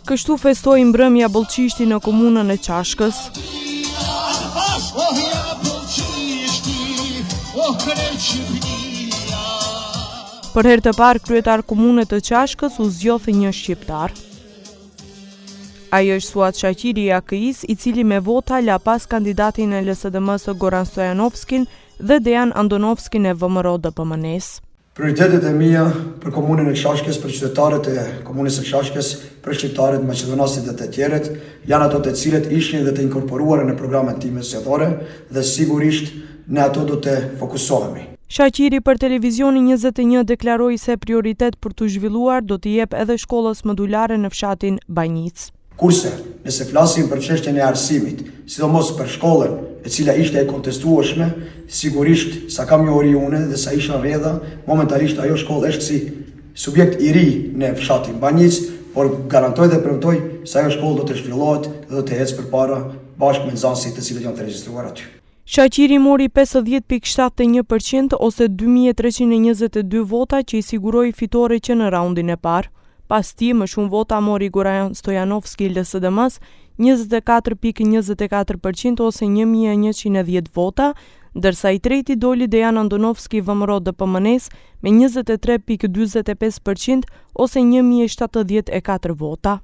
Kështu festoi mbrëmja bollçishti në komunën e Qashkës. Për herë të parë kryetar komunës të Qashkës u zgjodhi një shqiptar. Ai është Suat Shaqiri i AKI-s, i cili me vota la pas kandidatin e LSDM-s Goran Stojanovskin dhe Dejan Andonovskin e VMRO-DPMNE-s. Prioritetet e mia për komunën e Qashkës, për qytetarët e komunës së Qashkës, për shqiptarët, maqedonasit dhe të tjerët, janë ato të cilët ishin dhe të inkorporuara në programet time zgjedhore dhe sigurisht ne ato do të fokusohemi. Shaqiri për Televizionin 21 deklaroi se prioritet për të zhvilluar do t'i jep edhe shkollës modulare në fshatin Banjic. Kurse, nëse flasim për çështjen e arsimit, sidomos për shkollën e cila ishte e kontestueshme, sigurisht sa kam njohuri unë dhe sa isha rrjedha, momentalisht ajo shkollë është si subjekt i ri në fshatin Banjic, por garantoj dhe premtoj se ajo shkollë do të zhvillohet dhe do të ecë përpara bashkë me nxënësit të cilët janë të regjistruar aty. Shaqiri mori 50.71% ose 2322 vota që i siguroi fitore që në raundin e parë. Pas tij më shumë vota mori Goran Stojanovski i LSDM-s, 24.24% ose 1110 vota, ndërsa i treti doli Dejan Andonovski i VMRO-DPMNE-s me 23.45% ose 1074 vota.